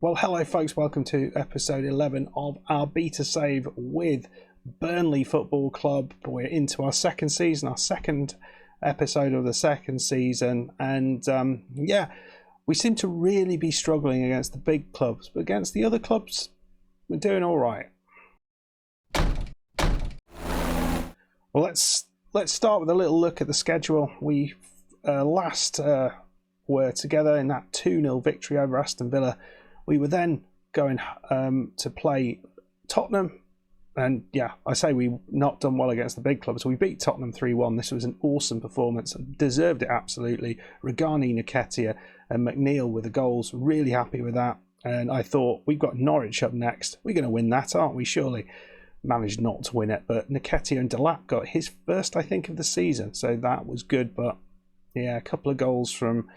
Well, hello folks, welcome to episode 11 of our beta save with Burnley Football Club. We're into our second season, our second episode of the second season, and we seem to really be struggling against the big clubs, but against the other clubs, we're doing all right. Well, let's start with a little look at the schedule. We last were together in that 2-0 victory over Aston Villa. We were then going to play Tottenham, and I say we've not done well against the big clubs. We beat Tottenham 3-1. This was an awesome performance, deserved it absolutely. Rugani, Nketiah and McNeil with the goals, really happy with that. And I thought, we've got Norwich up next. We're going to win that, aren't we? Surely. Managed not to win it, but Nketiah and Delap got his first, I think, of the season, so that was good. But a couple of goals from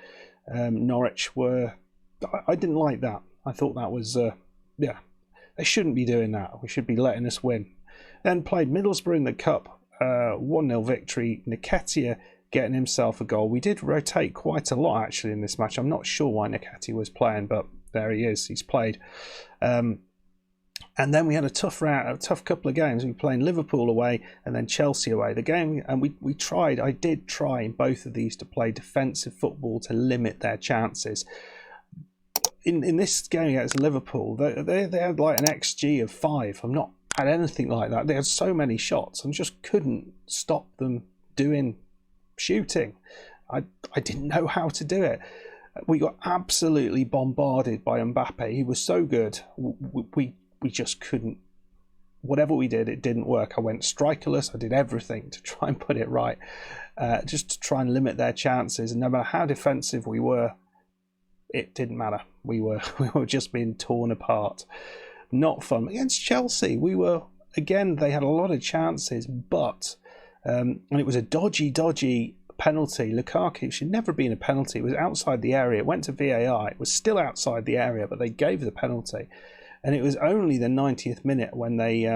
Norwich were, I didn't like that. I thought that was, they shouldn't be doing that. We should be letting us win. Then played Middlesbrough in the Cup, 1-0 victory. Nketiah getting himself a goal. We did rotate quite a lot, actually, in this match. I'm not sure why Nketiah was playing, but there he is. He's played. And then we had a tough couple of games. We were playing Liverpool away and then Chelsea away. The game, and I did try in both of these to play defensive football to limit their chances. In this game against Liverpool, they had like an XG of 5. I've not had anything like that. They had so many shots and just couldn't stop them shooting. I didn't know how to do it. We got absolutely bombarded by Mbappe. He was so good. We just couldn't. Whatever we did, it didn't work. I went strikerless. I did everything to try and put it right, just to try and limit their chances. And no matter how defensive we were, it didn't matter. We were just being torn apart. Not fun. Against Chelsea, they had a lot of chances, but and it was a dodgy penalty. Lukaku should never have been a penalty. It was outside the area. It went to VAR. It was still outside the area, but they gave the penalty. And it was only the 90th minute when they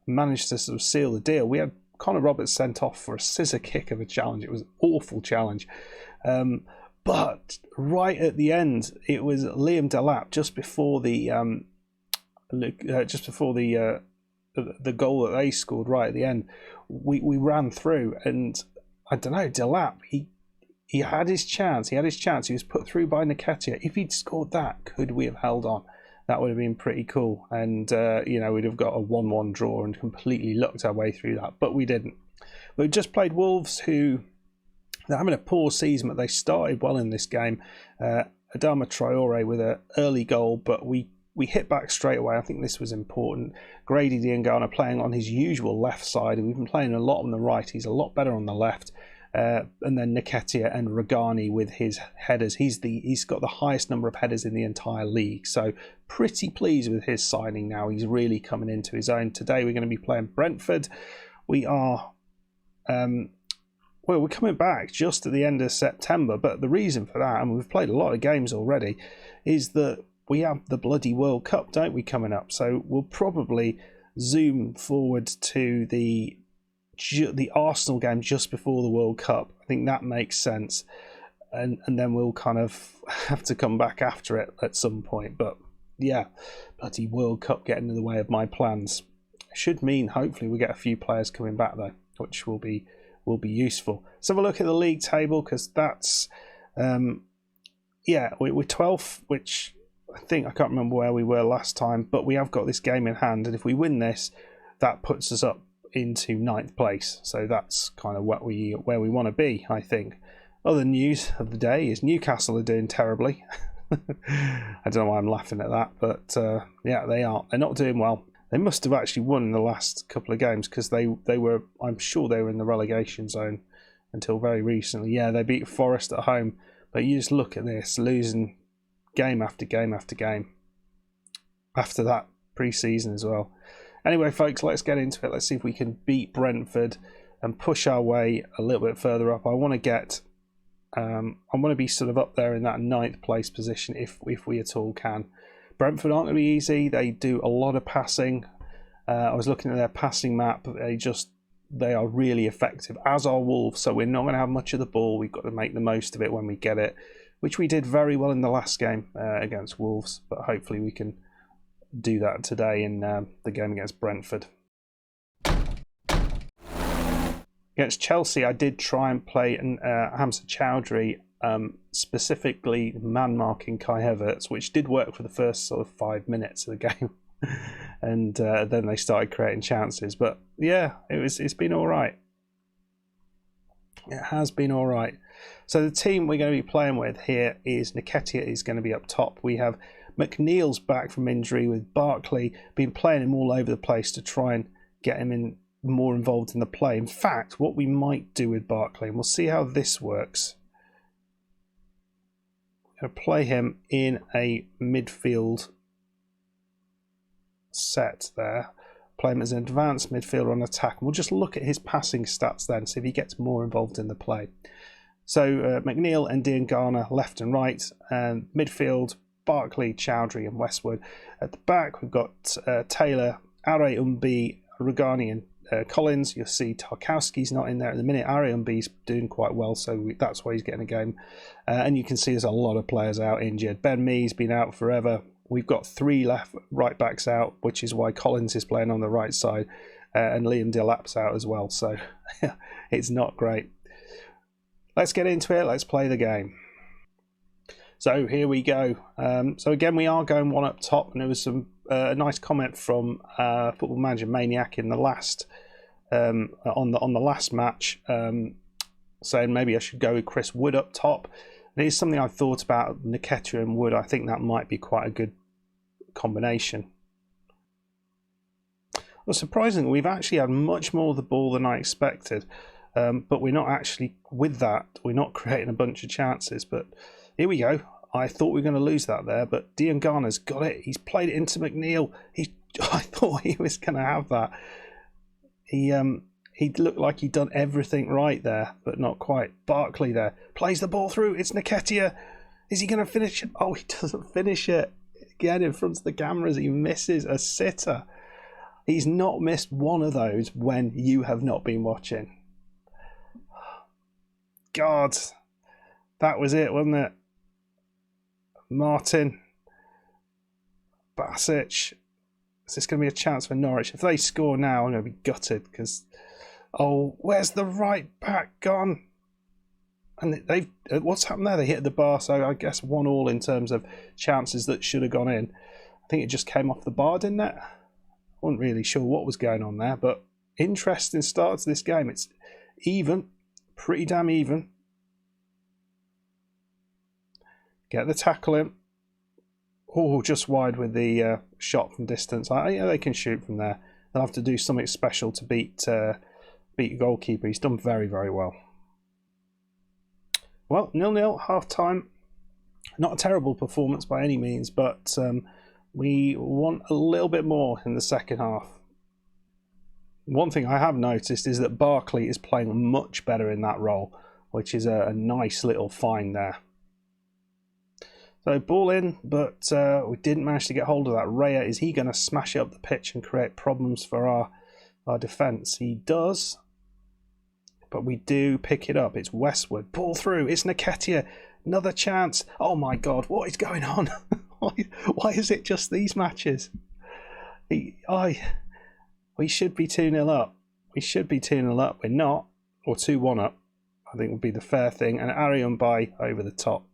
managed to sort of seal the deal. We had Connor Roberts sent off for a scissor kick of a challenge. It was an awful challenge. But right at the end, it was Liam Delap just before the goal that they scored right at the end. We ran through, and I don't know, Delap, he had his chance. He was put through by Nketiah. If he'd scored that, could we have held on? That would have been pretty cool, and we'd have got a 1-1 draw and completely lucked our way through that, but we didn't. We just played Wolves, who they're having a poor season, but they started well in this game. Adama Traore with an early goal, but we hit back straight away. I think this was important. Grady Diangana playing on his usual left side, and we've been playing a lot on the right. He's a lot better on the left. And then Nketiah and Rugani with his headers. He's got the highest number of headers in the entire league. So pretty pleased with his signing now. He's really coming into his own. Today we're going to be playing Brentford. We are we're coming back just at the end of September, but the reason for that, and we've played a lot of games already, is that we have the bloody World Cup, don't we, coming up? So we'll probably zoom forward to the Arsenal game just before the World Cup. I think that makes sense, and then we'll kind of have to come back after it at some point. But bloody World Cup getting in the way of my plans. Should mean hopefully we get a few players coming back though, which will be useful. Let's have a look at the league table, because that's we're 12th, which I can't remember where we were last time, but we have got this game in hand, and if we win this, that puts us up into 9th place. So that's kind of where we want to be, I think. Other news of the day is Newcastle are doing terribly. I don't know why I'm laughing at that, but they are. They're not doing well. They must have actually won in the last couple of games, because they were, I'm sure they were in the relegation zone until very recently. Yeah, they beat Forest at home, but you just look at this, losing game after game after game after that pre-season as well. Anyway, folks, let's get into it. Let's see if we can beat Brentford and push our way a little bit further up. I want to be sort of up there in that 9th place position if we at all can. Brentford aren't going to be easy. They do a lot of passing. I was looking at their passing map. They are really effective, as are Wolves. So we're not going to have much of the ball. We've got to make the most of it when we get it. which we did very well in the last game against Wolves, but hopefully we can do that today in the game against Brentford. Against Chelsea, I did try and play Hamza Chowdhury, specifically man-marking Kai Havertz, which did work for the first sort of 5 minutes of the game. And then they started creating chances. But yeah, it's been all right. It has been all right. So the team we're going to be playing with here is Nketiah is going to be up top. We have McNeil's back from injury, with Barkley been playing him all over the place to try and get him more involved in the play. In fact, what we might do with Barkley, and we'll see how this works, we're going to play him in a midfield set there. Play him as an advanced midfielder on attack. And we'll just look at his passing stats then, see if he gets more involved in the play. So McNeil and Diangana left and right, and midfield Barkley, Chowdhury and Westwood. At the back we've got Taylor, Are Umbi, Rugani and Collins. You'll see Tarkowski's not in there at the minute. Are Umbi's doing quite well, so that's why he's getting a game. And you can see there's a lot of players out injured. Ben Mee's been out forever. We've got 3 right backs out, which is why Collins is playing on the right side, and Liam Delap's out as well. So it's not great. Let's get into it. Let's play the game. So here we go. So again, we are going one up top, and there was a nice comment from Football Manager Maniac in the last on the last match, saying maybe I should go with Chris Wood up top. And it is something I've thought about, Nketiah and Wood. I think that might be quite a good combination. Well, surprisingly, we've actually had much more of the ball than I expected, but we're not actually, with that, we're not creating a bunch of chances. But here we go. I thought we were going to lose that there, but Diangana's got it. He's played it into McNeil. I thought he was going to have that. He looked like he'd done everything right there, but not quite. Barkley there plays the ball through. It's Nketiah. Is he going to finish it? Oh, he doesn't finish it. Again, in front of the cameras, he misses a sitter. He's not missed one of those when you have not been watching. God, that was it, wasn't it? Martin, Basic. Is this going to be a chance for Norwich? If they score now, I'm going to be gutted because, oh, where's the right back gone? And they've what's happened there? They hit the bar, so I guess 1-1 in terms of chances that should have gone in. I think it just came off the bar, didn't it? I wasn't really sure what was going on there, but interesting start to this game. It's even, pretty damn even. Get the tackle in. Oh, just wide with the shot from distance. Yeah, they can shoot from there. They'll have to do something special to beat the goalkeeper. He's done very, very well. Well, 0-0, half-time. Not a terrible performance by any means, but we want a little bit more in the second half. One thing I have noticed is that Barkley is playing much better in that role, which is a nice little find there. So ball in, but we didn't manage to get hold of that. Raya, is he going to smash it up the pitch and create problems for our defence? He does. But we do pick it up. It's Westwood. Ball through. It's Nketiah. Another chance. Oh my God, what is going on? Why is it just these matches? We should be 2-0 up. We should be 2-0 up. We're not. Or 2-1 up, I think would be the fair thing. And Arian by over the top.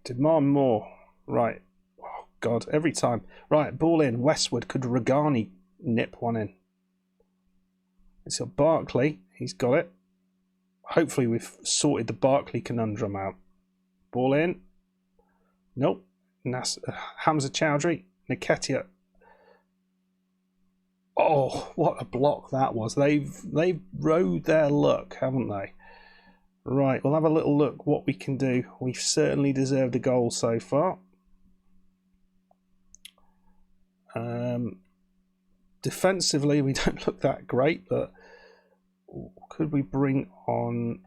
Demand more. Right. Oh God, every time. Right, ball in. Westwood. Could Rugani nip one in? It's a Barkley. He's got it. Hopefully we've sorted the Barkley conundrum out. Ball in. Nope. Hamza Chowdhury. Nketiah. Oh, what a block that was. They've rode their luck, haven't they? Right, we'll have a little look what we can do. We've certainly deserved a goal so far. Defensively, we don't look that great, but could we bring on,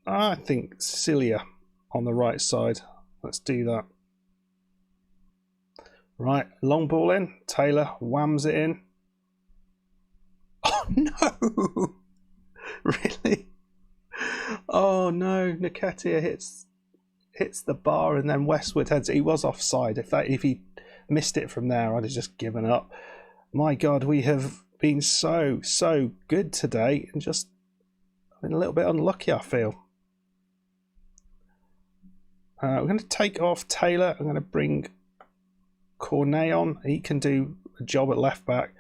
I think, Cilia on the right side. Let's do that. Right, long ball in. Taylor whams it in. Oh, no! Really? Oh no, Nketiah hits the bar and then Westwood heads. He was offside. If he missed it from there, I'd have just given up. My God, we have been so good today and just been a little bit unlucky, I feel. We're going to take off Taylor. I'm going to bring Cornet on. He can do a job at left back.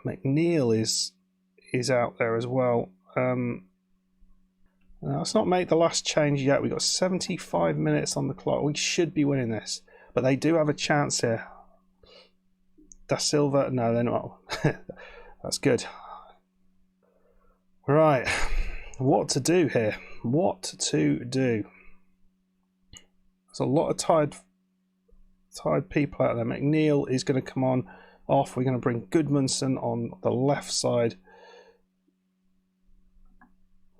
McNeil is out there as well. Let's not make the last change yet. We've got 75 minutes on the clock. We should be winning this, but they do have a chance here. Da Silva, no, they're not. That's good. Right, what to do here? What to do? There's a lot of tired people out there. McNeil is going to come on off. We're going to bring Goodmanson on the left side,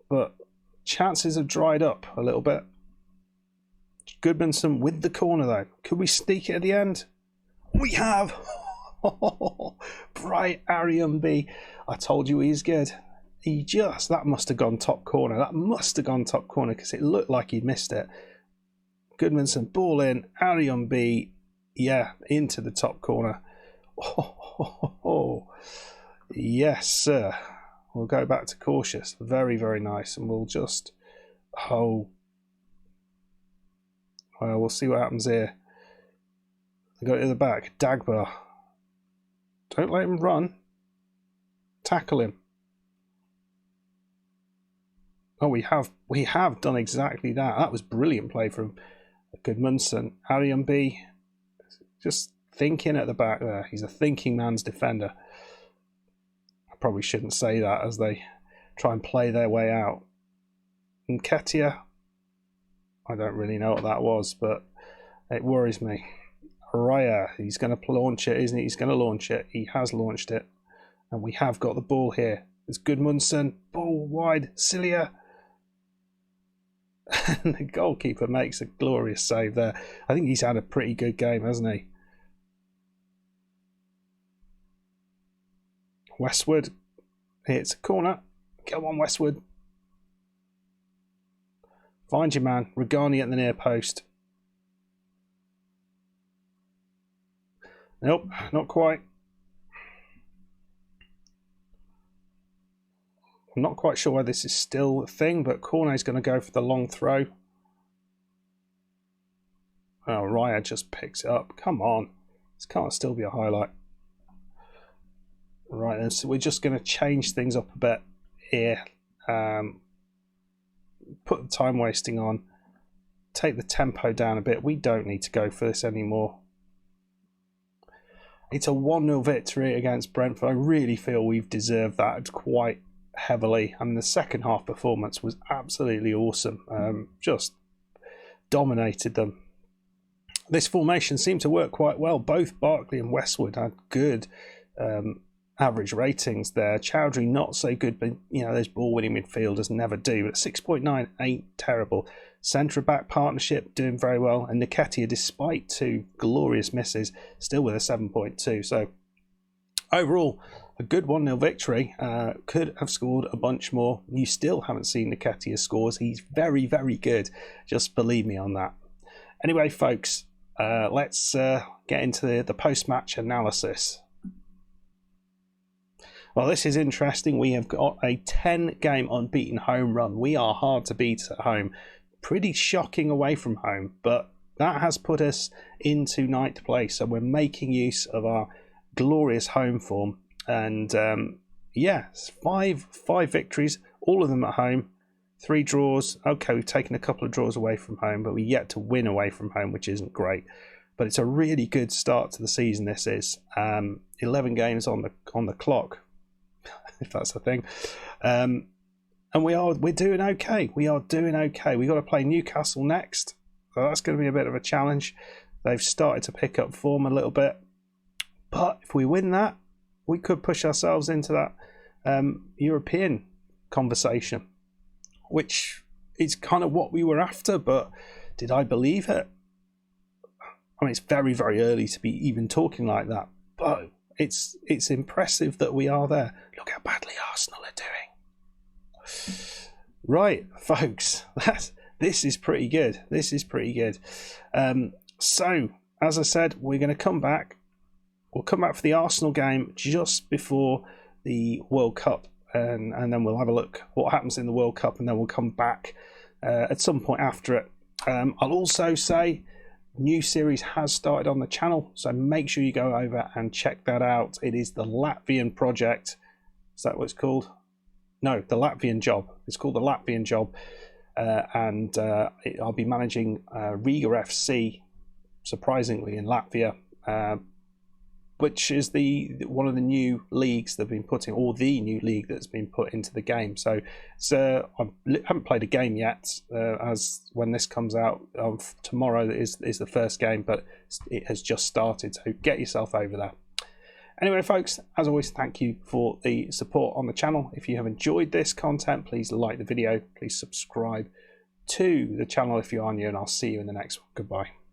but chances have dried up a little bit. Goodmanson with the corner though. Could we sneak it at the end? We have. Bright Ariam B. I told you he's good. That must have gone top corner. That must have gone top corner because it looked like he missed it. Goodmanson, ball in. Ariam B. Yeah, into the top corner. Yes, sir. We'll go back to cautious. Very, very nice. And we'll just... Well, we'll see what happens here. Go to the back. Dagba. Don't let him run. Tackle him. Oh, we have done exactly that. That was brilliant play from Goodmanson. Ariam B. Just thinking at the back there. He's a thinking man's defender. I probably shouldn't say that as they try and play their way out. Nketiah, I don't really know what that was, but it worries me. Raya, he's going to launch it, isn't he? He's going to launch it. He has launched it. And we have got the ball here. It's Goodmanson. Ball wide. Cilia. And the goalkeeper makes a glorious save there. I think he's had a pretty good game, hasn't he? Westwood hits a corner. Come on, Westwood. Find your man. Regani at the near post. Nope, not quite. I'm not quite sure why this is still a thing, but Cornet's going to go for the long throw. Oh, Raya just picks it up. Come on. This can't still be a highlight. Right, then, so we're just going to change things up a bit here. Put the time wasting on. Take the tempo down a bit. We don't need to go for this anymore. It's a 1-0 victory against Brentford. I really feel we've deserved that quite heavily. I mean, the second half performance was absolutely awesome. Just dominated them. This formation seemed to work quite well. Both Barkley and Westwood had good average ratings there. Chowdhury not so good, but you know, those ball-winning midfielders never do. But 6.9 ain't terrible. Centre-back partnership doing very well, and Nketiah, despite 2 glorious misses, still with a 7.2. So overall, a good 1-0 victory. Could have scored a bunch more. You still haven't seen Nketiah's scores. He's very, very good. Just believe me on that. Anyway, folks, let's get into the post-match analysis. Well, this is interesting. We have got a 10-game unbeaten home run. We are hard to beat at home. Pretty shocking away from home, but that has put us into 9th place. So we're making use of our glorious home form. And five victories, all of them at home, 3 draws. Okay, we've taken a couple of draws away from home, but we're yet to win away from home, which isn't great. But it's a really good start to the season. This is 11 games on the clock, if that's the thing. And we're doing okay. We are doing okay. We've got to play Newcastle next. So that's going to be a bit of a challenge. They've started to pick up form a little bit. But if we win that, we could push ourselves into that European conversation, which is kind of what we were after. But did I believe it? I mean, it's very, very early to be even talking like that. But it's impressive that we are there. Look how badly Arsenal are doing. Right, folks, this is pretty good. This is pretty good. So, as I said, we're going to come back. We'll come back for the Arsenal game just before the World Cup, and then we'll have a look what happens in the World Cup, and then we'll come back at some point after it. I'll also say new series has started on the channel, so make sure you go over and check that out. It is the Latvian Project. Is that what it's called? No, the Latvian Job. It's called the Latvian Job, and I'll be managing Riga FC, surprisingly, in Latvia, which is one of the new leagues they've been putting, or the new league that's been put into the game. So I haven't played a game yet, as when this comes out tomorrow is the first game, but it has just started, so get yourself over there. Anyway, folks, as always, thank you for the support on the channel. If you have enjoyed this content, please like the video, please subscribe to the channel if you are new, and I'll see you in the next one. Goodbye.